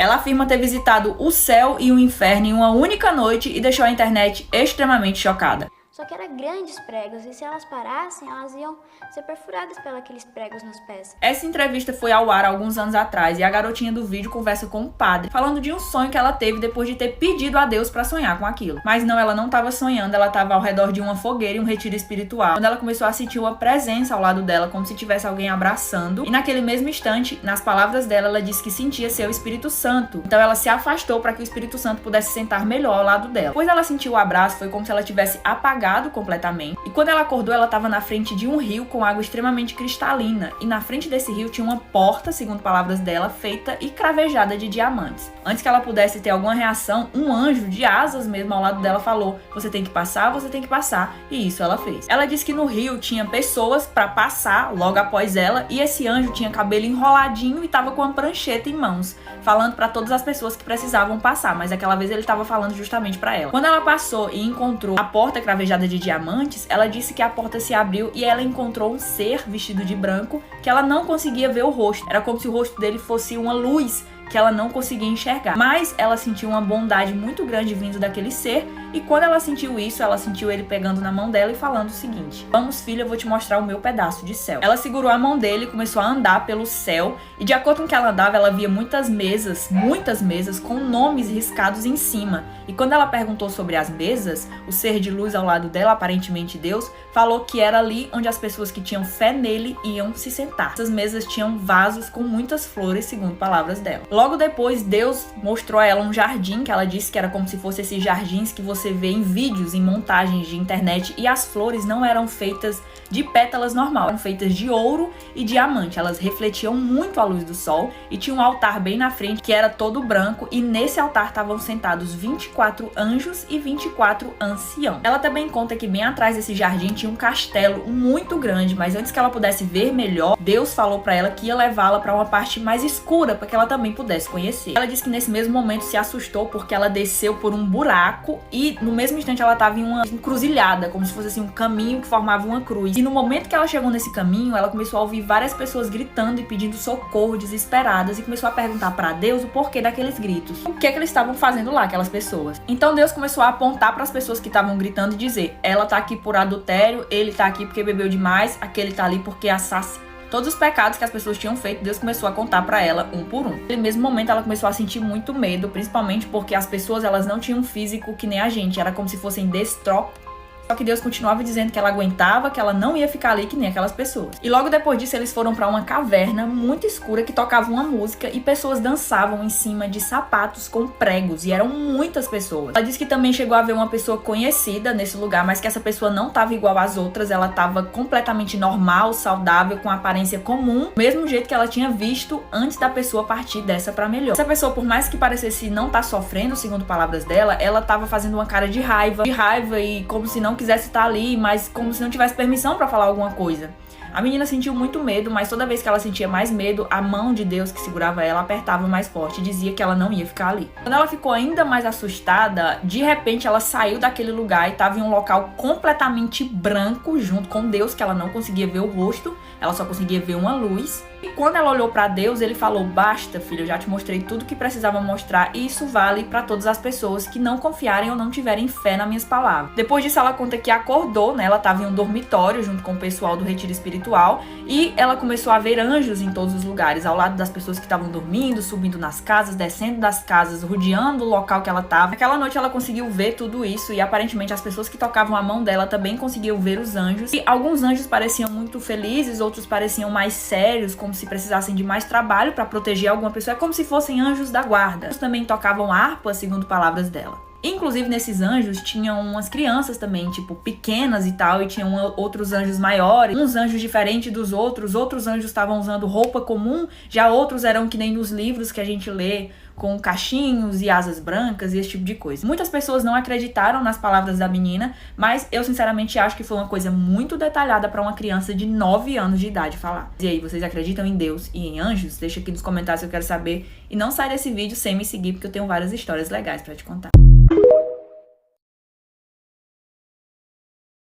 Ela afirma ter visitado o céu e o inferno em uma única noite e deixou a internet extremamente chocada. Só que eram grandes pregos e se elas parassem, elas iam ser perfuradas pelos pregos nos pés. Essa entrevista foi ao ar há alguns anos atrás e a garotinha do vídeo conversa com o padre, falando de um sonho que ela teve depois de ter pedido a Deus pra sonhar com aquilo. Mas não, ela não estava sonhando, ela estava ao redor de uma fogueira e um retiro espiritual, quando ela começou a sentir uma presença ao lado dela, como se tivesse alguém abraçando. E naquele mesmo instante, nas palavras dela, ela disse que sentia ser o Espírito Santo. Então ela se afastou para que o Espírito Santo pudesse sentar melhor ao lado dela. Depois ela sentiu o abraço, foi como se ela tivesse apagado completamente. E quando ela acordou, ela estava na frente de um rio com água extremamente cristalina. E na frente desse rio tinha uma porta, segundo palavras dela, feita e cravejada de diamantes. Antes que ela pudesse ter alguma reação, um anjo de asas mesmo ao lado dela falou: você tem que passar, você tem que passar. E isso ela fez. Ela disse que no rio tinha pessoas para passar logo após ela, e esse anjo tinha cabelo enroladinho e estava com uma prancheta em mãos, falando para todas as pessoas que precisavam passar, mas aquela vez ele estava falando justamente para ela. Quando ela passou e encontrou a porta cravejada de diamantes, ela disse que a porta se abriu e ela encontrou um ser vestido de branco que ela não conseguia ver o rosto. Era como se o rosto dele fosse uma luz que ela não conseguia enxergar. Mas ela sentiu uma bondade muito grande vindo daquele ser, e quando ela sentiu isso, ela sentiu ele pegando na mão dela e falando o seguinte: vamos, filha, eu vou te mostrar o meu pedaço de céu. Ela segurou a mão dele e começou a andar pelo céu, e de acordo com que ela andava, ela via muitas mesas com nomes riscados em cima. E quando ela perguntou sobre as mesas, o ser de luz ao lado dela, aparentemente Deus, falou que era ali onde as pessoas que tinham fé nele iam se sentar. Essas mesas tinham vasos com muitas flores, segundo palavras dela. Logo depois, Deus mostrou a ela um jardim, que ela disse que era como se fosse esses jardins que você vê em vídeos, em montagens de internet, e as flores não eram feitas de pétalas normal, eram feitas de ouro e diamante. Elas refletiam muito a luz do sol, e tinha um altar bem na frente que era todo branco, e nesse altar estavam sentados 24 anjos e 24 anciãos. Ela também conta que bem atrás desse jardim tinha um castelo muito grande, mas antes que ela pudesse ver melhor, Deus falou para ela que ia levá-la para uma parte mais escura para que ela também pudesse conhecer. Ela disse que nesse mesmo momento se assustou porque ela desceu por um buraco e no mesmo instante ela estava em uma encruzilhada, como se fosse assim um caminho que formava uma cruz. E no momento que ela chegou nesse caminho, ela começou a ouvir várias pessoas gritando e pedindo socorro, desesperadas, e começou a perguntar para Deus o porquê daqueles gritos. O que é que eles estavam fazendo lá, aquelas pessoas? Então Deus começou a apontar para as pessoas que estavam gritando e dizer: ela tá aqui por adultério, ele tá aqui porque bebeu demais, aquele tá ali porque assassinou. Todos os pecados que as pessoas tinham feito, Deus começou a contar pra ela um por um. Naquele mesmo momento, ela começou a sentir muito medo, principalmente porque as pessoas, elas não tinham físico que nem a gente, era como se fossem destrópicos. Só que Deus continuava dizendo que ela aguentava, que ela não ia ficar ali que nem aquelas pessoas. E logo depois disso, eles foram pra uma caverna muito escura que tocava uma música e pessoas dançavam em cima de sapatos com pregos, e eram muitas pessoas. Ela disse que também chegou a ver uma pessoa conhecida nesse lugar, mas que essa pessoa não estava igual às outras, ela estava completamente normal, saudável, com aparência comum, do mesmo jeito que ela tinha visto antes da pessoa partir dessa pra melhor. Essa pessoa, por mais que parecesse não estar sofrendo, segundo palavras dela, ela estava fazendo uma cara de raiva e como se não quisesse estar ali, mas como se não tivesse permissão para falar alguma coisa. A menina sentiu muito medo, mas toda vez que ela sentia mais medo, a mão de Deus que segurava ela apertava mais forte e dizia que ela não ia ficar ali. Quando ela ficou ainda mais assustada, de repente ela saiu daquele lugar e estava em um local completamente branco, junto com Deus, que ela não conseguia ver o rosto, ela só conseguia ver uma luz. E quando ela olhou para Deus, ele falou: basta, filha, eu já te mostrei tudo que precisava mostrar, e isso vale para todas as pessoas que não confiarem ou não tiverem fé nas minhas palavras. Depois disso, ela conta que acordou, né? Ela estava em um dormitório junto com o pessoal do retiro espiritual, e ela começou a ver anjos em todos os lugares, ao lado das pessoas que estavam dormindo, subindo nas casas, descendo das casas, rodeando o local que ela estava. Naquela noite ela conseguiu ver tudo isso, e aparentemente as pessoas que tocavam a mão dela também conseguiam ver os anjos, e alguns anjos pareciam muito felizes, outros pareciam mais sérios, como se precisassem de mais trabalho para proteger alguma pessoa, é como se fossem anjos da guarda. Eles também tocavam harpa, segundo palavras dela. Inclusive, nesses anjos tinham umas crianças também, tipo, pequenas e tal, e tinham outros anjos maiores, uns anjos diferentes dos outros anjos estavam usando roupa comum, já outros eram que nem nos livros que a gente lê, com cachinhos e asas brancas e esse tipo de coisa. Muitas pessoas não acreditaram nas palavras da menina, mas eu sinceramente acho que foi uma coisa muito detalhada para uma criança de 9 anos de idade falar. E aí, vocês acreditam em Deus e em anjos? Deixa aqui nos comentários que eu quero saber. E não sai desse vídeo sem me seguir, porque eu tenho várias histórias legais para te contar.